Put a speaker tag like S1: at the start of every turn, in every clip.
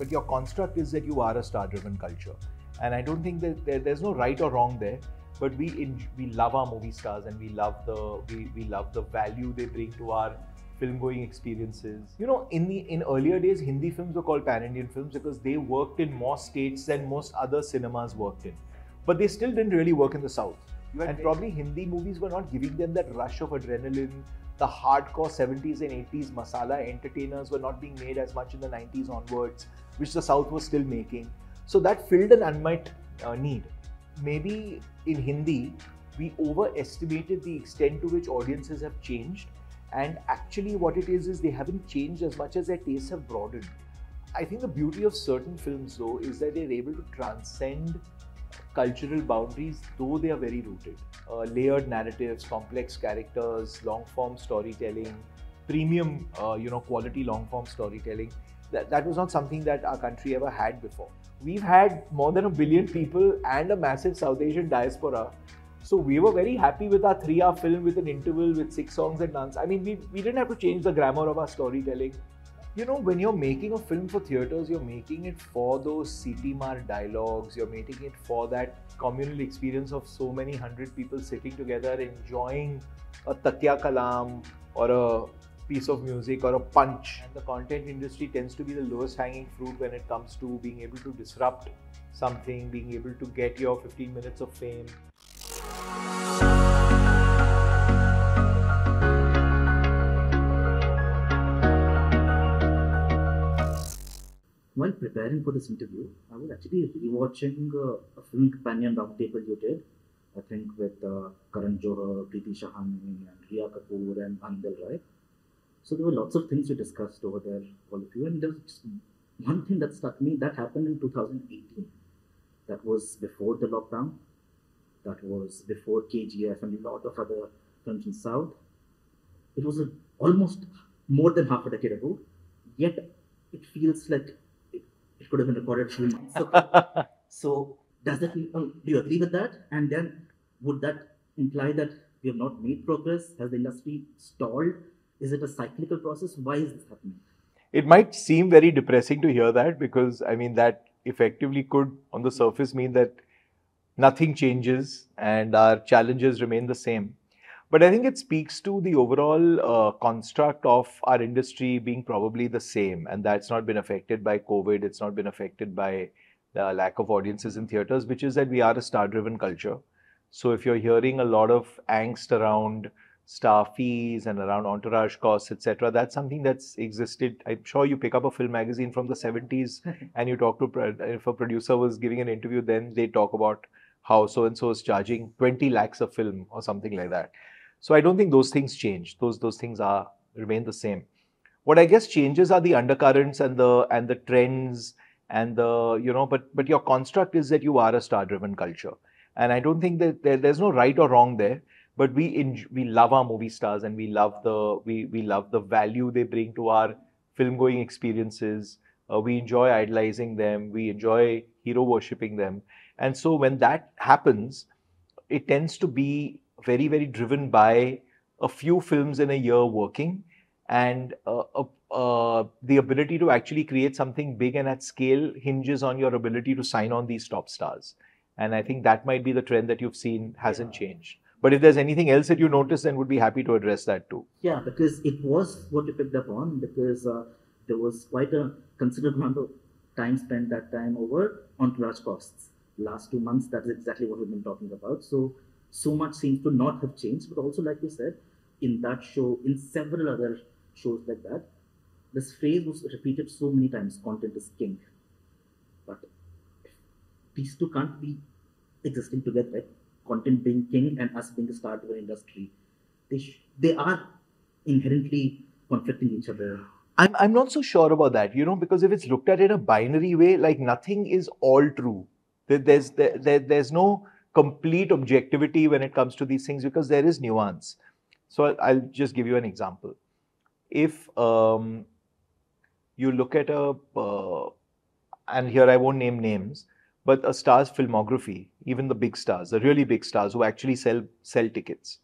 S1: but your construct is that you are a star-driven culture. And I don't think that there's no right or wrong there, but we love our movie stars, and we love the value they bring to our film-going experiences. You know, in earlier days, Hindi films were called pan-Indian films because they worked in more states than most other cinemas worked in. But they still didn't really work in the South. And probably Hindi movies were not giving them that rush of adrenaline. The hardcore 70s and 80s Masala entertainers were not being made as much in the 90s onwards, which the South was still making. So that filled an unmet need. Maybe in Hindi, we overestimated the extent to which audiences have changed. And actually what it is they haven't changed as much as their tastes have broadened. I think the beauty of certain films though is that they're able to transcend cultural boundaries, though they are very rooted. Layered narratives, complex characters, long-form storytelling, premium, quality long-form storytelling. That was not something that our country ever had before. We've had more than 1 billion people and a massive South Asian diaspora. So we were very happy with our 3-hour film with an interval with 6 songs and dance. I mean, we didn't have to change the grammar of our storytelling. You know, when you're making a film for theatres, you're making it for those CT-mar dialogues, you're making it for that communal experience of so many hundred people sitting together, enjoying a Tatya Kalam or a piece of music or a punch. And the content industry tends to be the lowest hanging fruit when it comes to being able to disrupt something, being able to get your 15 minutes of fame.
S2: While preparing for this interview, I was actually rewatching a film companion roundtable you did, I think with Karan Johar, Preeti Shahani, and Riya Kapoor and Anil Rai. So there were lots of things you discussed over there, all of you, and there was just one thing that struck me that happened in 2018. That was before the lockdown. That was before KGF and a lot of other films in South. It was almost more than half a decade ago, yet it feels like it could have been recorded a few months ago. So does that do you agree with that? And then would that imply that we have not made progress? Has the industry stalled? Is it a cyclical process? Why is this happening?
S1: It might seem very depressing to hear that, because I mean that effectively could on the surface mean that nothing changes and our challenges remain the same. But I think it speaks to the overall construct of our industry being probably the same, and that's not been affected by COVID. It's not been affected by the lack of audiences in theatres, which is that we are a star-driven culture. So if you're hearing a lot of angst around star fees and around entourage costs, etc., that's something that's existed. I'm sure you pick up a film magazine from the 70s and you talk to, if a producer was giving an interview, then they talk about how so-and-so is charging 20 lakhs a film or something like that. So I don't think those things change. Those things remain the same. What I guess changes are the undercurrents and the trends and but your construct is that you are a star-driven culture. And I don't think that there's no right or wrong there, but we love our movie stars, and we love the value they bring to our film-going experiences. We enjoy idolizing them. We enjoy hero worshipping them. And so when that happens, it tends to be very, very driven by a few films in a year working, and the ability to actually create something big and at scale hinges on your ability to sign on these top stars. And I think that might be the trend that you've seen hasn't changed. But if there's anything else that you notice, then would be happy to address that too.
S2: Yeah, because it was what you picked up on, because there was quite a considerable amount of time spent that time over entourage costs. Last 2 months, that is exactly what we've been talking about. So much seems to not have changed, but also, like you said, in that show, in several other shows like that, this phrase was repeated so many times: content is king. But these two can't be existing together, right? Content being king and us being a star-driven industry. They are inherently conflicting each other.
S1: I'm not so sure about that, because if it's looked at in a binary way, like nothing is all true. There's no complete objectivity when it comes to these things, because there is nuance. So I'll just give you an example. If you look at and here I won't name names, but a star's filmography, even the big stars, the really big stars who actually sell tickets,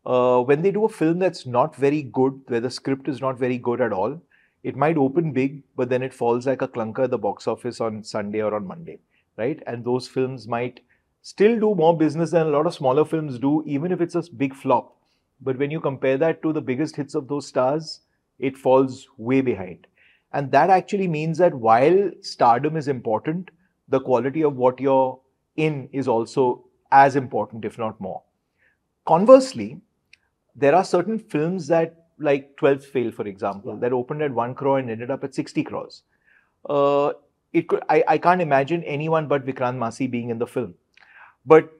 S1: when they do a film that's not very good, where the script is not very good at all, It might open big, but then it falls like a clunker at the box office on Sunday or on Monday, right? And those films might still do more business than a lot of smaller films do, even if it's a big flop. But when you compare that to the biggest hits of those stars, it falls way behind. And that actually means that while stardom is important, the quality of what you're in is also as important, if not more. Conversely, there are certain films that, like 12th Fail, for example, that opened at 1 crore and ended up at 60 crores. I can't imagine anyone but Vikrant Massey being in the film. But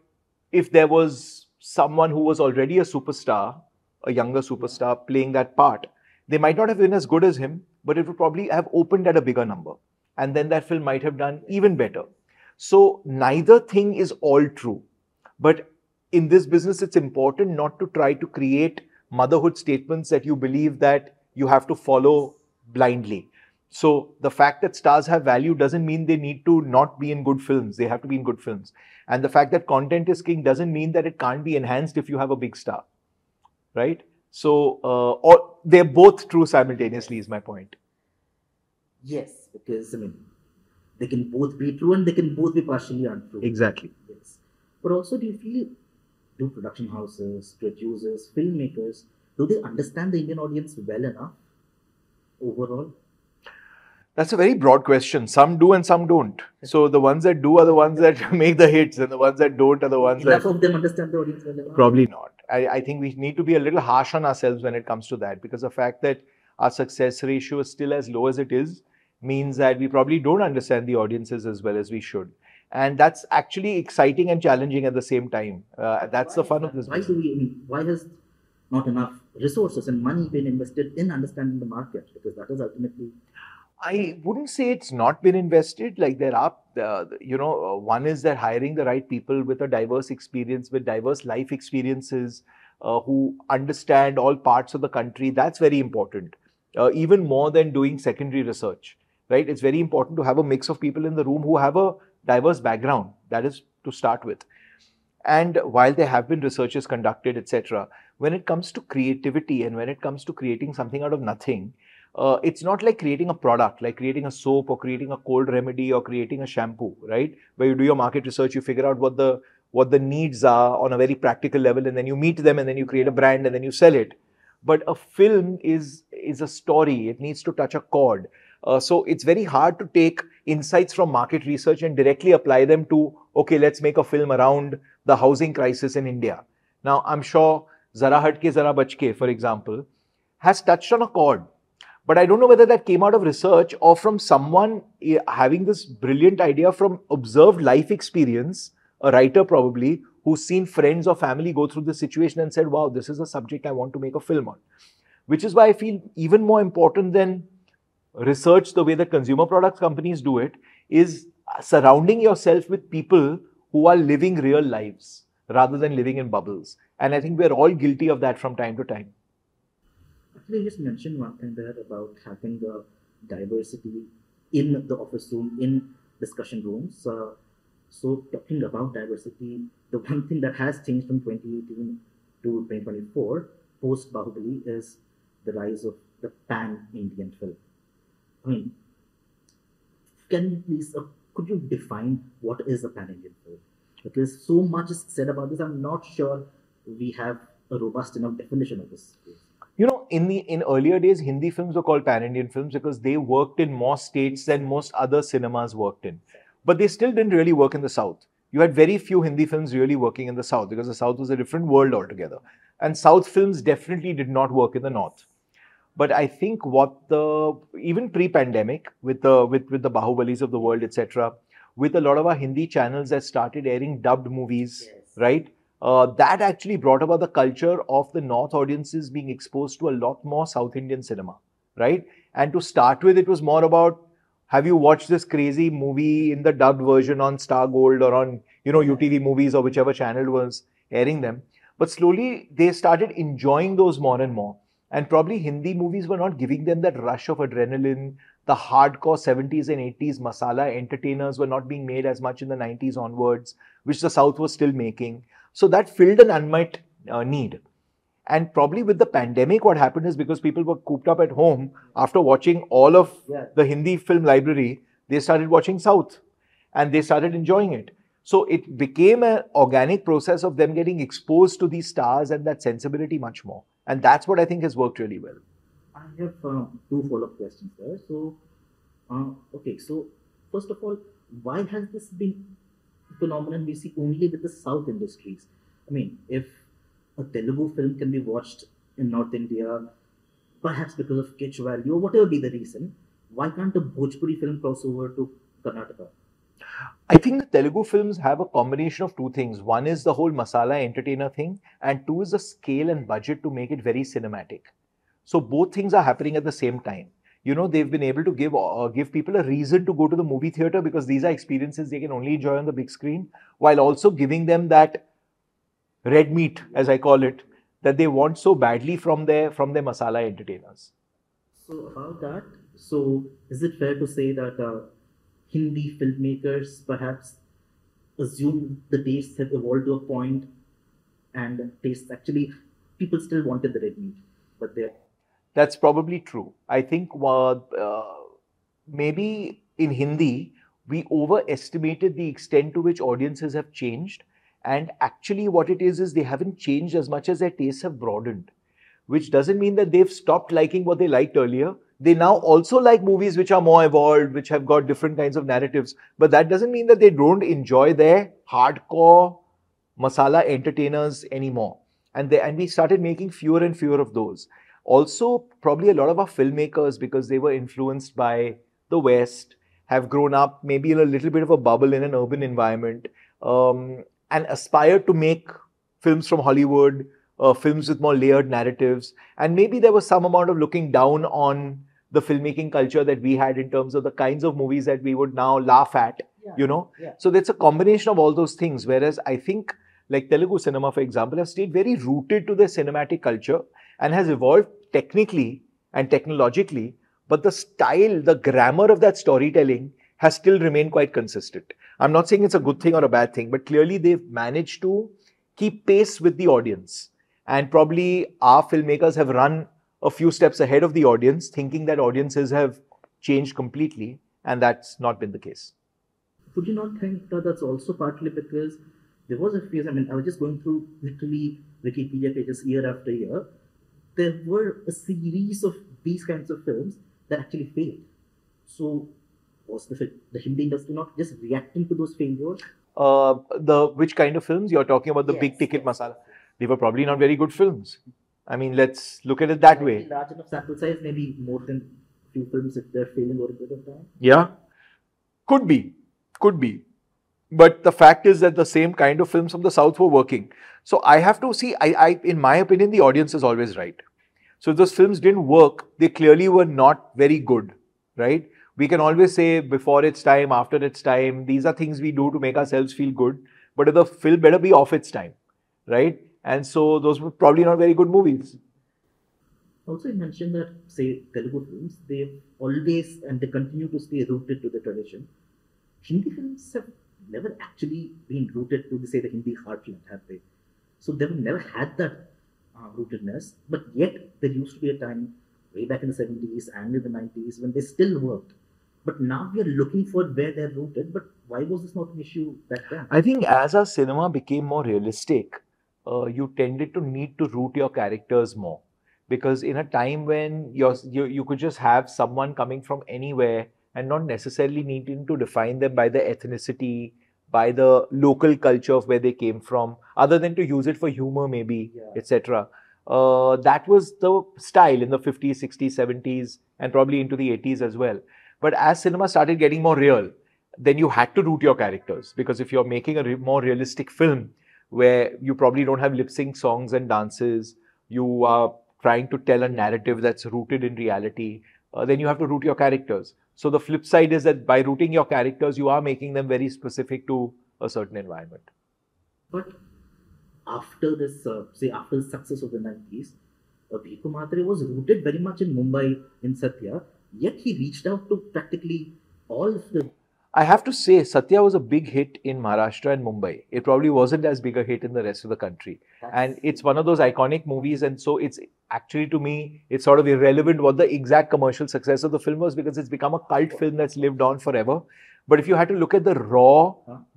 S1: if there was someone who was already a superstar, a younger superstar playing that part, they might not have been as good as him, but it would probably have opened at a bigger number. And then that film might have done even better. So neither thing is all true. But in this business, it's important not to try to create motherhood statements that you believe that you have to follow blindly. So the fact that stars have value doesn't mean they need to not be in good films. They have to be in good films. And the fact that content is king doesn't mean that it can't be enhanced if you have a big star, right? So or they're both true simultaneously is my point.
S2: Yes, because I mean, they can both be true and they can both be partially untrue.
S1: Exactly.
S2: Yes. But also, do you feel, do production houses, producers, filmmakers, do they understand the Indian audience well enough overall?
S1: That's a very broad question. Some do and some don't. So the ones that do are the ones that make the hits, and the ones that don't are the ones
S2: Enough
S1: that...
S2: of them understand the audience well enough?
S1: Probably not. I think we need to be a little harsh on ourselves when it comes to that, because the fact that our success ratio is still as low as it is means that we probably don't understand the audiences as well as we should. And that's actually exciting and challenging at the same time. That's the fun of this business.
S2: Why has not enough resources and money been invested in understanding the market? Because that is ultimately...
S1: I wouldn't say it's not been invested. Like there are, one is that hiring the right people with a diverse experience, with diverse life experiences, who understand all parts of the country. That's very important, even more than doing secondary research, right? It's very important to have a mix of people in the room who have a diverse background. That is to start with. And while there have been researches conducted, etc., when it comes to creativity and when it comes to creating something out of nothing, it's not like creating a product, like creating a soap or creating a cold remedy or creating a shampoo, right? Where you do your market research, you figure out what the needs are on a very practical level, and then you meet them, and then you create a brand, and then you sell it. But a film is a story. It needs to touch a chord. So it's very hard to take insights from market research and directly apply them to, okay, let's make a film around the housing crisis in India. Now, I'm sure Zara Hatke Zara Bachke, for example, has touched on a chord. But I don't know whether that came out of research or from someone having this brilliant idea from observed life experience, a writer probably, who's seen friends or family go through this situation and said, wow, this is a subject I want to make a film on. Which is why I feel even more important than research the way that consumer products companies do it, is surrounding yourself with people who are living real lives rather than living in bubbles. And I think we're all guilty of that from time to time.
S2: Actually, you just mentioned one thing there about having the diversity in the office room, in discussion rooms. So talking about diversity, the one thing that has changed from 2018 to 2024, post Bahubali, is the rise of the pan-Indian film. I mean, can you please, could you define what is a pan-Indian film? Because so much is said about this, I'm not sure we have a robust enough definition of this.
S1: You know, in earlier days, Hindi films were called pan-Indian films because they worked in more states than most other cinemas worked in. But they still didn't really work in the South. You had very few Hindi films really working in the South because the South was a different world altogether. And South films definitely did not work in the North. But I think even pre-pandemic, with the Bahubalis of the world, etc., with a lot of our Hindi channels that started airing dubbed movies, yes, right? That actually brought about the culture of the North audiences being exposed to a lot more South Indian cinema, right? And to start with, it was more about, have you watched this crazy movie in the dubbed version on Star Gold or on, UTV movies or whichever channel was airing them? But slowly, they started enjoying those more and more. And probably Hindi movies were not giving them that rush of adrenaline. The hardcore 70s and 80s Masala entertainers were not being made as much in the 90s onwards, which the South was still making. So that filled an unmet need. And probably with the pandemic, what happened is because people were cooped up at home, after watching all of the Hindi film library, they started watching South and they started enjoying it. So it became an organic process of them getting exposed to these stars and that sensibility much more. And that's what I think has worked really well.
S2: I have two follow-up questions there. So, okay, so first of all, why has this been a phenomenon we see only with the South industries? I mean, if a Telugu film can be watched in North India, perhaps because of kitsch value or whatever be the reason, why can't a Bhojpuri film cross over to Karnataka?
S1: I think the Telugu films have a combination of two things. One is the whole Masala entertainer thing, and two is the scale and budget to make it very cinematic. So both things are happening at the same time. You know, they've been able to give people a reason to go to the movie theater because these are experiences they can only enjoy on the big screen, while also giving them that red meat, as I call it, that they want so badly from their Masala entertainers.
S2: So about that, so is it fair to say that Hindi filmmakers perhaps assume the tastes have evolved to a point, and tastes actually people still wanted the red meat, but they're
S1: That's probably true. I think maybe in Hindi, we overestimated the extent to which audiences have changed. And actually, what it is they haven't changed as much as their tastes have broadened, which doesn't mean that they've stopped liking what they liked earlier. They now also like movies which are more evolved, which have got different kinds of narratives. But that doesn't mean that they don't enjoy their hardcore masala entertainers anymore. And we started making fewer and fewer of those. Also, probably a lot of our filmmakers, because they were influenced by the West, have grown up maybe in a little bit of a bubble in an urban environment, and aspired to make films from Hollywood, films with more layered narratives. And maybe there was some amount of looking down on the filmmaking culture that we had in terms of the kinds of movies that we would now laugh at, you know. So that's a combination of all those things. Whereas I think like Telugu cinema, for example, has stayed very rooted to their cinematic culture and has evolved technically and technologically, but the style, the grammar of that storytelling has still remained quite consistent. I'm not saying it's a good thing or a bad thing, but clearly they've managed to keep pace with the audience. And probably our filmmakers have run a few steps ahead of the audience, thinking that audiences have changed completely, and that's not been the case.
S2: Would you not think that that's also partly because there was a phase, I mean, I was just going through literally Wikipedia pages year after year, there were a series of these kinds of films that actually failed. So was the Hindi industry not just reacting to those failures?
S1: Which kind of films? You're talking about the big ticket masala. They were probably not very good films. I mean, let's look at it that way.
S2: Large enough sample size, maybe more than few films if they're failing over a period of time.
S1: Yeah, could be. But the fact is that the same kind of films from the South were working. So I have to see, in my opinion, the audience is always right. So if those films didn't work, they clearly were not very good, right? We can always say before its time, after its time, these are things we do to make ourselves feel good. But if the film better be off its time, right? And so those were probably not very good movies.
S2: Also, you mentioned that, say, Telugu films, they've always and they continue to stay rooted to the tradition. Hindi films have never actually been rooted to, say, the Hindi heartland, have they? So they've never had that rootedness, but yet there used to be a time way back in the 70s and in the 90s when they still worked. But now we are looking for where they're rooted, but why was this not an issue back then?
S1: I think as our cinema became more realistic, you tended to need to root your characters more. Because in a time when you could just have someone coming from anywhere and not necessarily needing to define them by the ethnicity, by the local culture of where they came from, other than to use it for humor maybe, etc. That was the style in the 50s, 60s, 70s, and probably into the 80s as well. But as cinema started getting more real, then you had to root your characters. Because if you're making a more realistic film, where you probably don't have lip sync songs and dances, you are trying to tell a narrative that's rooted in reality, then you have to root your characters. So the flip side is that by rooting your characters, you are making them very specific to a certain environment.
S2: But after this, after the success of the 90s, Bhiku Mhatre was rooted very much in Mumbai, in Satya, yet he reached out to practically all of the...
S1: I have to say, Satya was a big hit in Maharashtra and Mumbai. It probably wasn't as big a hit in the rest of the country. And it's one of those iconic movies. And so it's actually, to me, it's sort of irrelevant what the exact commercial success of the film was, because it's become a cult film that's lived on forever. But if you had to look at the raw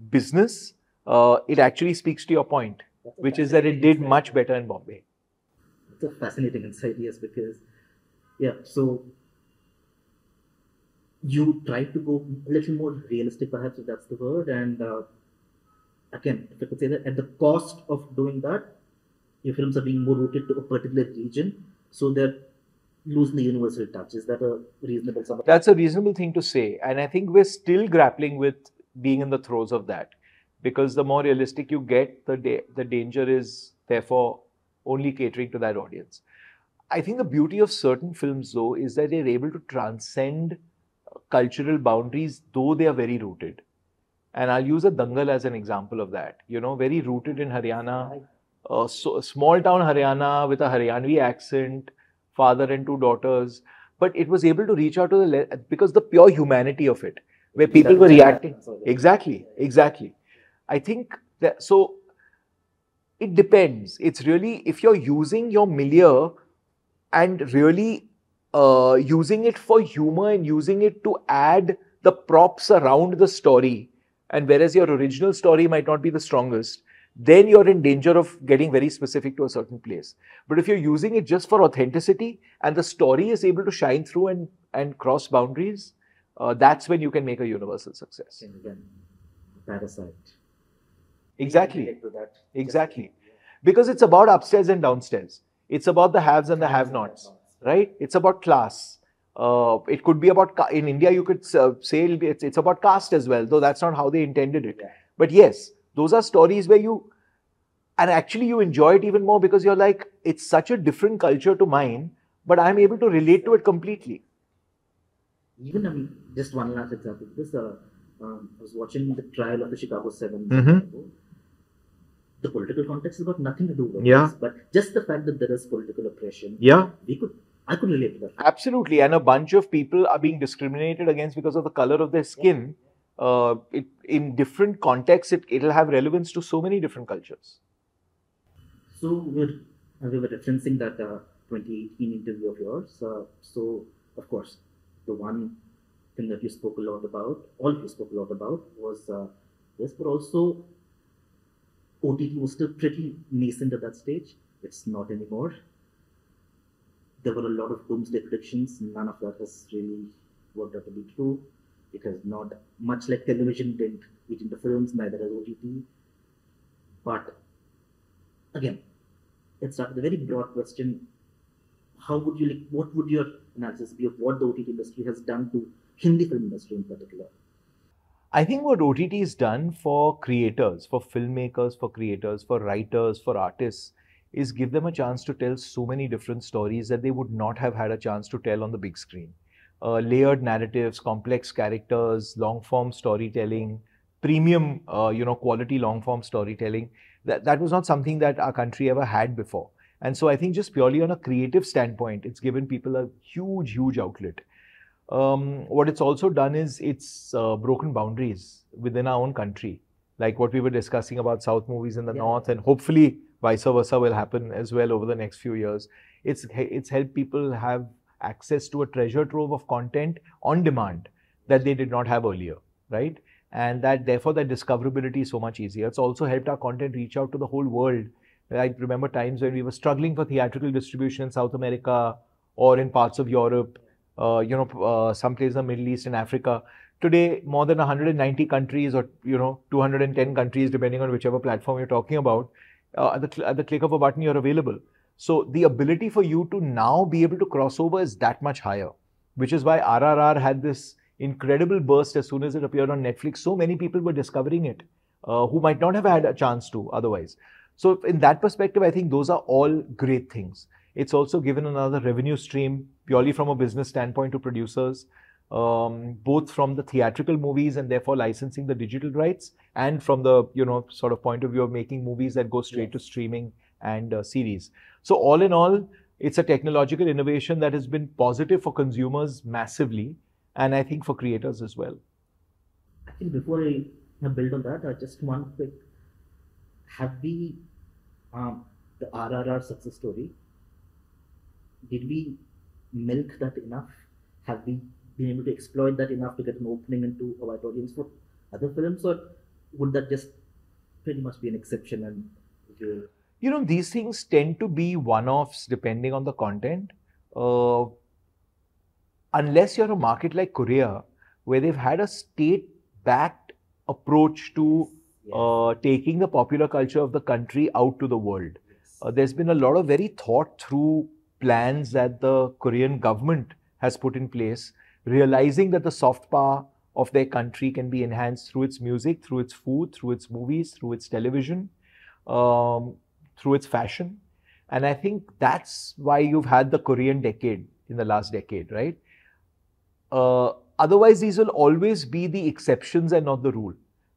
S1: business, it actually speaks to your point, which is that it did much better in Bombay.
S2: It's a fascinating insight, yes, because, yeah, so you try to go a little more realistic, perhaps, if that's the word. And again, if I could say that at the cost of doing that, your films are being more rooted to a particular region, so they're losing the universal touch. Is that a reasonable summary?
S1: That's a reasonable thing to say. And I think we're still grappling with being in the throes of that. Because the more realistic you get, the danger is therefore only catering to that audience. I think the beauty of certain films, though, is that they're able to transcend cultural boundaries, though they are very rooted. And I'll use a Dangal as an example of that. You know, very rooted in Haryana, so small town Haryana with a Haryanvi accent, father and two daughters. But it was able to reach out to because the pure humanity of it, where people were reacting. Exactly. I think that, so it depends. It's really, if you're using your milieu and really using it for humor and using it to add the props around the story, and whereas your original story might not be the strongest, then you're in danger of getting very specific to a certain place. But if you're using it just for authenticity and the story is able to shine through and cross boundaries, that's when you can make a universal success.
S2: And again, Parasite.
S1: Exactly. Because it's about upstairs and downstairs. It's about the haves and the have-nots, right? It's about class. It could be about, in India, you could say it's about caste as well, though that's not how they intended it. But yes, those are stories where and actually you enjoy it even more because you're like, it's such a different culture to mine, but I'm able to relate to it completely.
S2: Even, I mean, just one last example. I was watching the trial of the Chicago 7. The political context has got nothing to do with this, but just the fact that there is political oppression, I could relate to that.
S1: Absolutely, and a bunch of people are being discriminated against because of the color of their skin. In different contexts, it'll have relevance to so many different cultures.
S2: So we were referencing that 2018 interview of yours. So of course, the one thing that you spoke a lot about, all of you spoke a lot about, was this, but also OTT was still pretty nascent at that stage. It's not anymore. There were a lot of doomsday predictions. None of that has really worked out to be true. It has not, much like television didn't eat into films, neither has OTT. But again, let's start with a very broad question. What would your analysis be of what the OTT industry has done to Hindi film industry in particular?
S1: I think what OTT has done for creators, for filmmakers, for creators, for writers, for artists, is give them a chance to tell so many different stories that they would not have had a chance to tell on the big screen. Layered narratives, complex characters, long-form storytelling, premium, quality long-form storytelling. That was not something that our country ever had before. And so I think just purely on a creative standpoint, it's given people a huge, huge outlet. What it's also done is it's broken boundaries within our own country. Like what we were discussing about South movies in the North, and hopefully vice versa will happen as well over the next few years. It's helped people have access to a treasure trove of content on demand that they did not have earlier, right? And that therefore that discoverability is so much easier. It's also helped our content reach out to the whole world. I remember times when we were struggling for theatrical distribution in South America or in parts of Europe, some places in the Middle East and Africa. Today, more than 190 countries or 210 countries, depending on whichever platform you're talking about, at the click of a button, you're available. So the ability for you to now be able to cross over is that much higher, which is why RRR had this incredible burst as soon as it appeared on Netflix. So many people were discovering it who might not have had a chance to otherwise. So in that perspective, I think those are all great things. It's also given another revenue stream purely from a business standpoint to producers, both from the theatrical movies and therefore licensing the digital rights, and from the sort of point of view of making movies that go straight to streaming and series. So all in all, it's a technological innovation that has been positive for consumers massively, and I think for creators as well.
S2: I Actually, before I build on that, just one quick, have we, the RRR success story, did we milk that enough? Have we been able to exploit that enough to get an opening into a wide audience for other films, or would that just pretty much be an exception? And
S1: you know, these things tend to be one-offs depending on the content. Unless you're a market like Korea, where they've had a state-backed approach to taking the popular culture of the country out to the world. There's been a lot of very thought-through plans that the Korean government has put in place, realizing that the soft power of their country can be enhanced through its music, through its food, through its movies, through its television, through its fashion. And I think that's why you've had the Korean decade in the last decade, right? Otherwise, these will always be the exceptions and not the rule.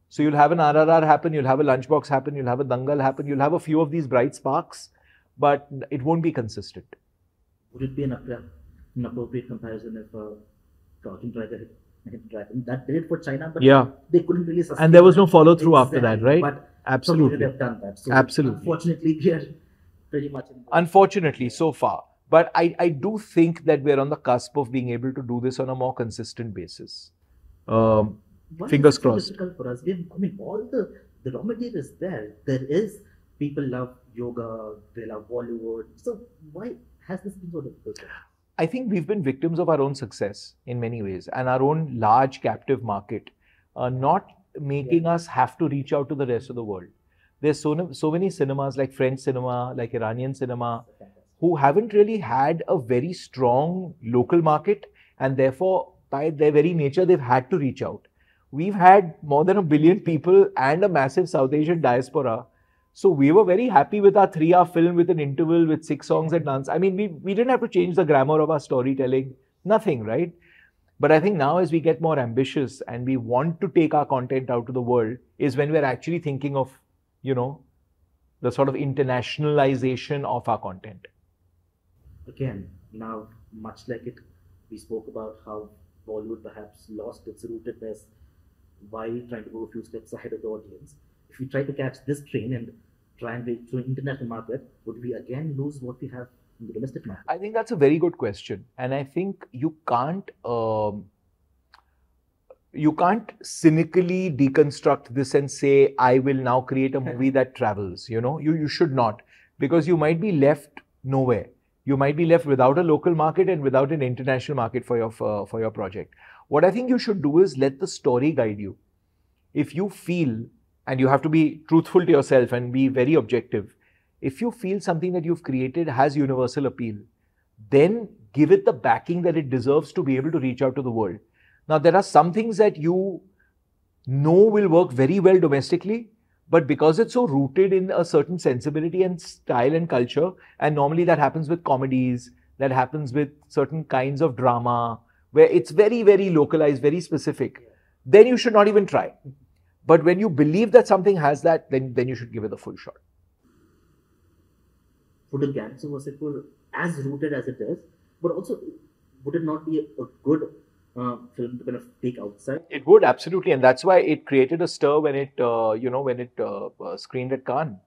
S1: So you'll have an RRR happen, you'll have a Lunchbox happen, you'll have a Dangal happen, you'll have a few of these bright sparks, but it won't be consistent.
S2: Would it be an appropriate comparison if Crouching Tiger hit Dragon? That did it for China, but they couldn't really sustain.
S1: And there was no follow-through after that, right?
S2: But
S1: absolutely.
S2: They've done that. So
S1: absolutely.
S2: Unfortunately, we are pretty much in
S1: unfortunately, so far. But I do think that we're on the cusp of being able to do this on a more consistent basis. Fingers crossed.
S2: Difficult for us. All the raw material is there. There is, people love yoga, they love Bollywood. So why has this been so difficult?
S1: I think we've been victims of our own success in many ways, and our own large captive market, not making us have to reach out to the rest of the world. There's so many cinemas like French cinema, like Iranian cinema, who haven't really had a very strong local market, and therefore, by their very nature, they've had to reach out. We've had more than 1 billion people and a massive South Asian diaspora. So we were very happy with our 3-hour film with an interval with 6 songs and dance. I mean, we didn't have to change the grammar of our storytelling, nothing, right? But I think now as we get more ambitious and we want to take our content out to the world is when we're actually thinking of, you know, the sort of internationalization of our content.
S2: Again, now, much like it, we spoke about how Bollywood perhaps lost its rootedness while trying to go a few steps ahead of the audience. If we try to catch this train and try and reach to an international market, would we again lose what we have in the domestic market?
S1: I think that's a very good question. And I think you can't cynically deconstruct this and say, I will now create a movie that travels. You know, you should not, because you might be left nowhere. You might be left without a local market and without an international market for your project. What I think you should do is let the story guide you. If you feel, and you have to be truthful to yourself and be very objective, if you feel something that you've created has universal appeal, then give it the backing that it deserves to be able to reach out to the world. Now, there are some things that you know will work very well domestically, but because it's so rooted in a certain sensibility and style and culture, and normally that happens with comedies, that happens with certain kinds of drama, where it's very, very localized, very specific, then you should not even try. But when you believe that something has that, then you should give it the full shot.
S2: Would a Gangster was it as rooted as it is, but also would it not be a good film to kind of take outside?
S1: It would, absolutely, and that's why it created a stir when it screened at Kahan,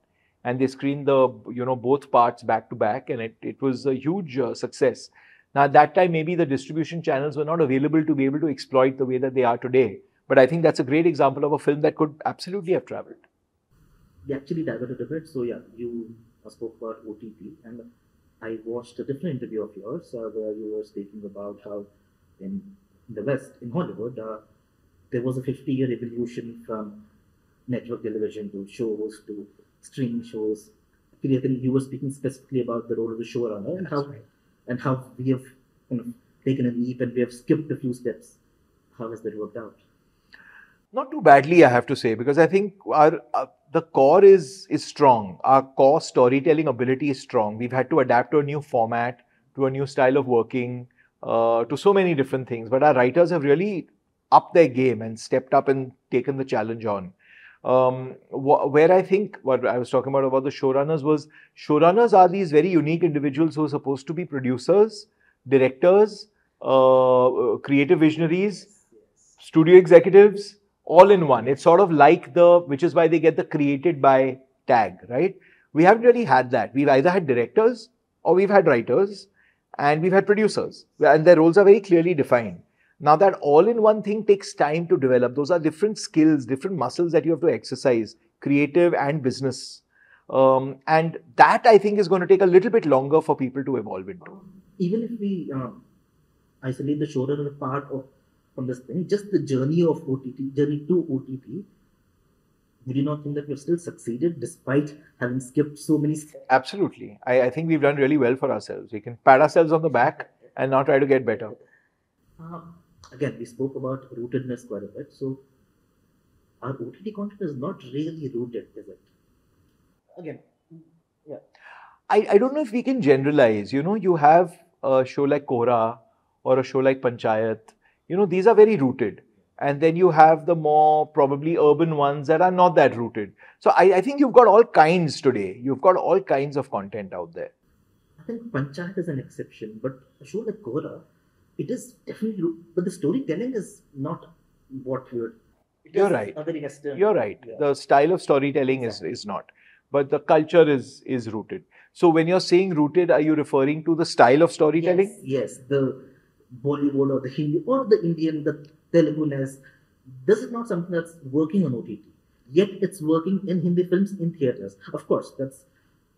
S1: and they screened the both parts back to back, and it was a huge success. Now at that time, maybe the distribution channels were not available to be able to exploit the way that they are today. But I think that's a great example of a film that could absolutely have traveled.
S2: We actually diverted a bit. So yeah, you spoke about OTT, and I watched a different interview of yours where you were speaking about how in the West, in Hollywood, there was a 50-year evolution from network television to shows to streaming shows. Actually, I think you were speaking specifically about the role of the showrunner and how we have kind of taken a leap and we have skipped a few steps. How has that worked out?
S1: Not too badly, I have to say, because I think the core is strong. Our core storytelling ability is strong. We've had to adapt to a new format, to a new style of working, to so many different things. But our writers have really upped their game and stepped up and taken the challenge on. Where I think what I was talking about the showrunners was, showrunners are these very unique individuals who are supposed to be producers, directors, creative visionaries, studio executives, all in one. It's sort of like which is why they get the created by tag, right? We haven't really had that. We've either had directors or we've had writers and we've had producers, and their roles are very clearly defined. Now that all-in-one thing takes time to develop. Those are different skills, different muscles that you have to exercise, creative and business. And that I think is going to take a little bit longer for people to evolve into.
S2: Even if we isolate the showrunner part from this thing, just the journey of OTT, journey to OTT, would you not think that we've still succeeded despite having skipped so many steps?
S1: Absolutely. I think we've done really well for ourselves. We can pat ourselves on the back and now try to get better.
S2: Again, we spoke about rootedness quite a bit. So our OTT content is not really rooted, is it? Again, yeah.
S1: I don't know if we can generalize. You know, you have a show like Kora or a show like Panchayat. You know, these are very rooted. And then you have the more probably urban ones that are not that rooted. So I think you've got all kinds today. You've got all kinds of content out there.
S2: I think Panchayat is an exception, but a show like Kora, it is definitely, but the storytelling is not what
S1: you're right.
S2: Very Western.
S1: You're right.
S2: Yeah.
S1: The style of storytelling is not, but the culture is rooted. So when you're saying rooted, are you referring to the style of storytelling?
S2: Yes, the Bollywood or the Hindi or the Indian, the Telugu-ness. This is not something that's working on OTT. Yet it's working in Hindi films in theaters. Of course, that's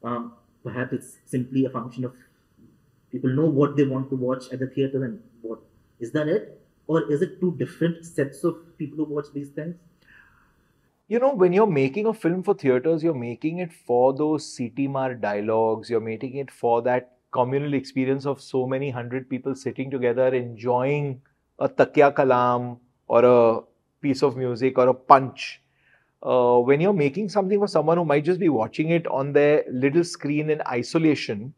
S2: perhaps it's simply a function of people know what they want to watch at the theater and what. Is that it? Or is it two different sets of people who watch these things?
S1: You know, when you're making a film for theaters, you're making it for those CT-mar dialogues. You're making it for that communal experience of so many hundred people sitting together, enjoying a takya kalam or a piece of music or a punch. When you're making something for someone who might just be watching it on their little screen in isolation,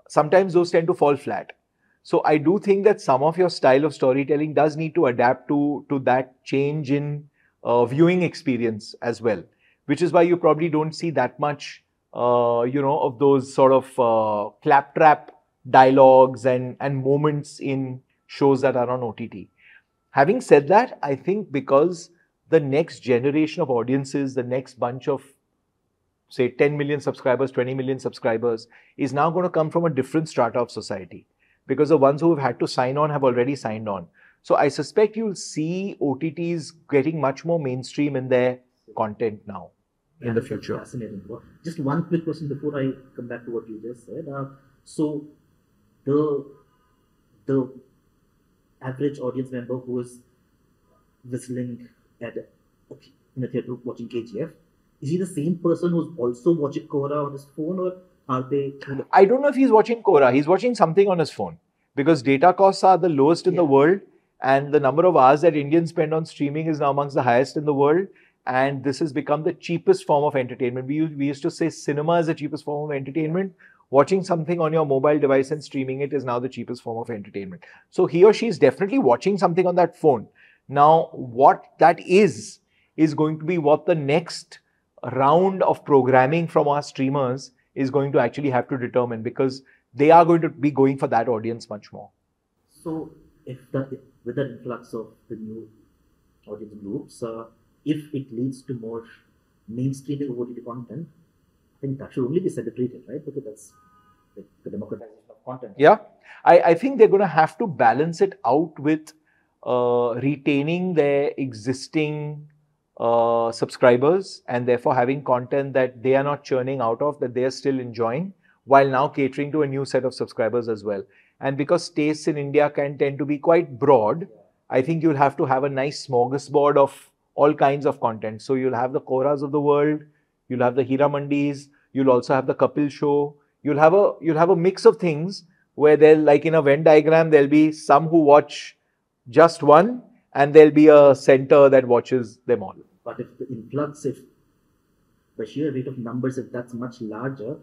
S1: sometimes those tend to fall flat. So I do think that some of your style of storytelling does need to adapt to that change in viewing experience as well, which is why you probably don't see that much, of those sort of claptrap dialogues and moments in shows that are on OTT. Having said that, I think because the next generation of audiences, the next bunch of, say, 10 million subscribers, 20 million subscribers, is now going to come from a different strata of society. Because the ones who have had to sign on have already signed on. So I suspect you'll see OTTs getting much more mainstream in their content now in the future.
S2: Fascinating. Just one quick question before I come back to what you just said. So the average audience member who is whistling in a theater watching KGF, is he the same person who's also watching Kora on his phone, or are they?
S1: I don't know if he's watching Kora. He's watching something on his phone because data costs are the lowest in the world, and the number of hours that Indians spend on streaming is now amongst the highest in the world. And this has become the cheapest form of entertainment. We used to say cinema is the cheapest form of entertainment. Watching something on your mobile device and streaming it is now the cheapest form of entertainment. So he or she is definitely watching something on that phone. Now, what that is going to be what the next round of programming from our streamers is going to actually have to determine, because they are going to be going for that audience much more.
S2: So, with the influx of the new audience groups, if it leads to more mainstreaming of OTT content, I think that should only be celebrated, right? Because that's the democratization of content.
S1: Yeah, I think they're going to have to balance it out with retaining their existing subscribers, and therefore having content that they are not churning out of, that they are still enjoying, while now catering to a new set of subscribers as well. And because tastes in India can tend to be quite broad, I think you'll have to have a nice smorgasbord of all kinds of content. So you'll have the Koras of the world, you'll have the Hira Mandis, you'll also have the Kapil show, you'll have a mix of things where they'll, like in a Venn diagram, there'll be some who watch just one, and there'll be a center that watches them all.
S2: But if the influx, if by sheer weight of numbers, if that's much larger,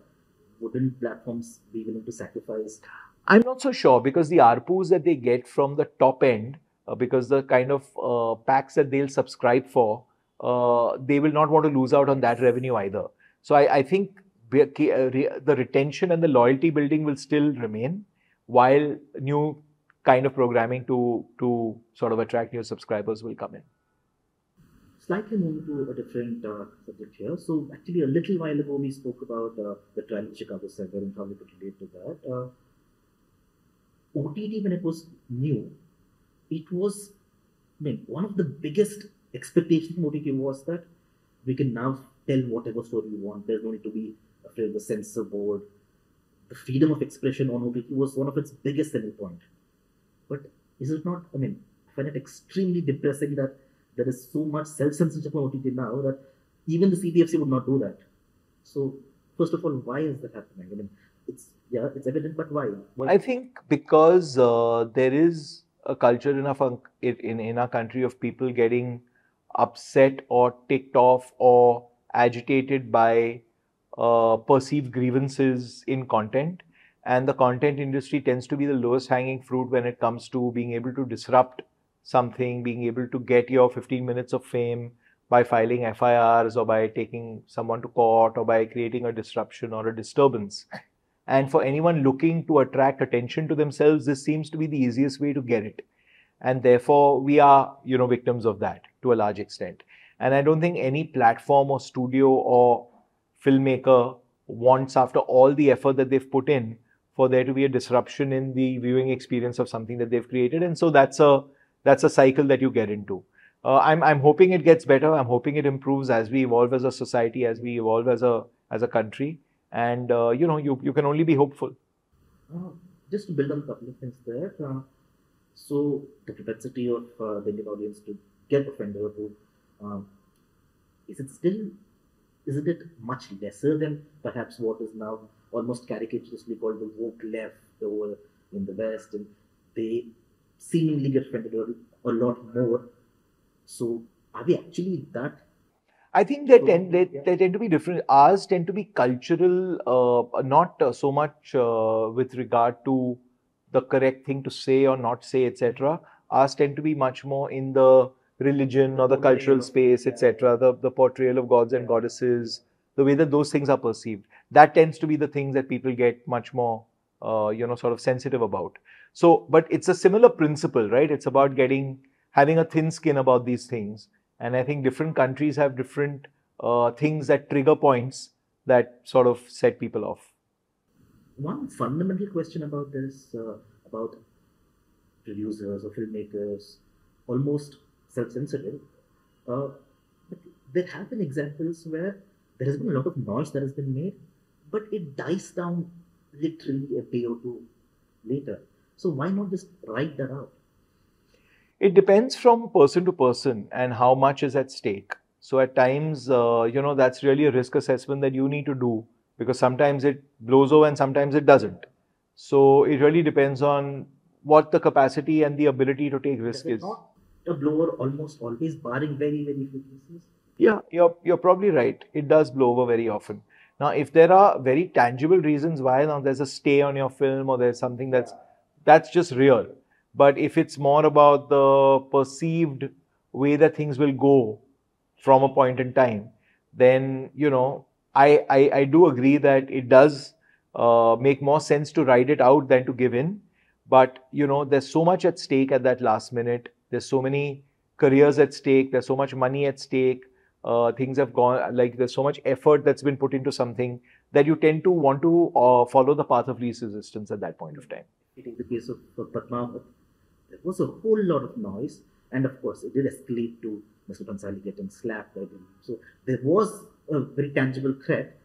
S2: wouldn't platforms be willing to sacrifice?
S1: I'm not so sure, because the ARPUs that they get from the top end, because the kind of packs that they'll subscribe for, they will not want to lose out on that revenue either. So I think the retention and the loyalty building will still remain, while new kind of programming to sort of attract new subscribers will come in.
S2: slightly moving to a different subject here. So actually, a little while ago, we spoke about the trial of Chicago 7 and how we could relate to that. OTT, when it was new, it was, I mean, one of the biggest expectations from OTT was that we can now tell whatever story we want. There's no need to be afraid of the censor board. The freedom of expression on OTT was one of its biggest selling point. But is it not? I mean, I find it extremely depressing that there is so much self-censorship on OTT now that even the CBFC would not do that. So, first of all, why is that happening? I mean, it's evident, but why?
S1: I think because there is a culture in our country of people getting upset or ticked off or agitated by perceived grievances in content, and the content industry tends to be the lowest hanging fruit when it comes to being able to disrupt something, being able to get your 15 minutes of fame by filing FIRs or by taking someone to court or by creating a disruption or a disturbance. And for anyone looking to attract attention to themselves, this seems to be the easiest way to get it. And therefore, we are, victims of that to a large extent. And I don't think any platform or studio or filmmaker wants, after all the effort that they've put in, for there to be a disruption in the viewing experience of something that they've created. And so that's a cycle that you get into. I'm hoping it gets better. I'm hoping it improves as we evolve as a society, as we evolve as a country. And you can only be hopeful.
S2: Just to build on a couple of things there. So the propensity of the Indian audience to get offended isn't it much lesser than perhaps what is now almost caricaturously called the woke left over in the West, and they seemingly get offended a lot more. So are we actually that?
S1: I think they tend to be different. Ours tend to be cultural, not so much with regard to the correct thing to say or not say, etc. Ours tend to be much more in the religion or the cultural space, etc. The portrayal of gods and goddesses, the way that those things are perceived. That tends to be the things that people get much more, sort of sensitive about. So, but it's a similar principle, right? It's about having a thin skin about these things. And I think different countries have different things that trigger points that sort of set people off.
S2: One fundamental question about this, about producers or filmmakers, almost self-censored, but there have been examples where there has been a lot of noise that has been made, but it dies down literally a day or two later. So why not just write that out?
S1: It depends from person to person and how much is at stake. So at times, that's really a risk assessment that you need to do, because sometimes it blows over and sometimes it doesn't. So it really depends on what the capacity and the ability to take risk is.
S2: Not a blower almost always, barring very, very few cases?
S1: Yeah, you're probably right. It does blow over very often. Now, if there are very tangible reasons why now there's a stay on your film or there's something that's just real. But if it's more about the perceived way that things will go from a point in time, then, I do agree that it does make more sense to write it out than to give in. But, there's so much at stake at that last minute. There's so many careers at stake. There's so much money at stake. Things have gone, there's so much effort that's been put into something that you tend to want to follow the path of least resistance at that point of time.
S2: In the case of Padmavat, there was a whole lot of noise, and of course, it did escalate to Mr. Bhansali getting slapped by them. So there was a very tangible threat,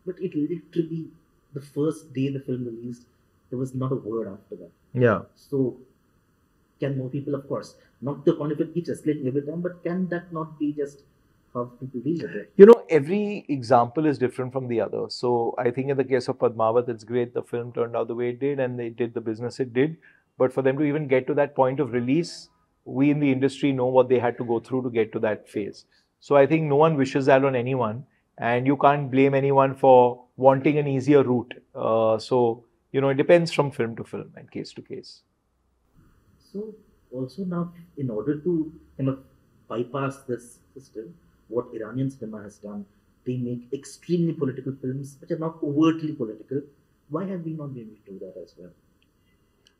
S2: but it literally, the first day the film released, there was not a word after that.
S1: Yeah.
S2: So can more people, of course, not the point of it keeps escalating every time, but can that not be just how people deal with it?
S1: Every example is different from the other. So I think in the case of Padmavat, it's great the film turned out the way it did and they did the business it did. But for them to even get to that point of release, we in the industry know what they had to go through to get to that phase. So I think no one wishes that on anyone, and you can't blame anyone for wanting an easier route. It depends from film to film and case to case.
S2: So also now, in order to kind of bypass this system, what Iranian cinema has done, they make extremely political films which are not overtly political. Why have we not been able to do that as well?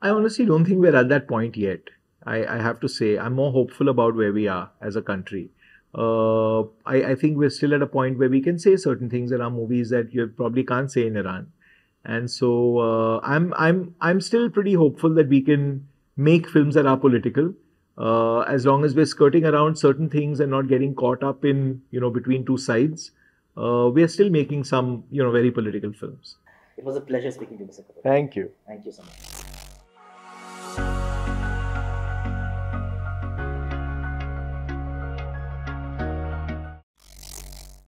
S1: I honestly don't think we're at that point yet. I have to say, I'm more hopeful about where we are as a country. I think we're still at a point where we can say certain things in our movies that you probably can't say in Iran. And so I'm still pretty hopeful that we can make films that are political, as long as we're skirting around certain things and not getting caught up in between two sides. We are still making some very political films.
S2: It was a pleasure speaking to you, Mr. Kapur.
S1: Thank you.
S2: Thank you so much.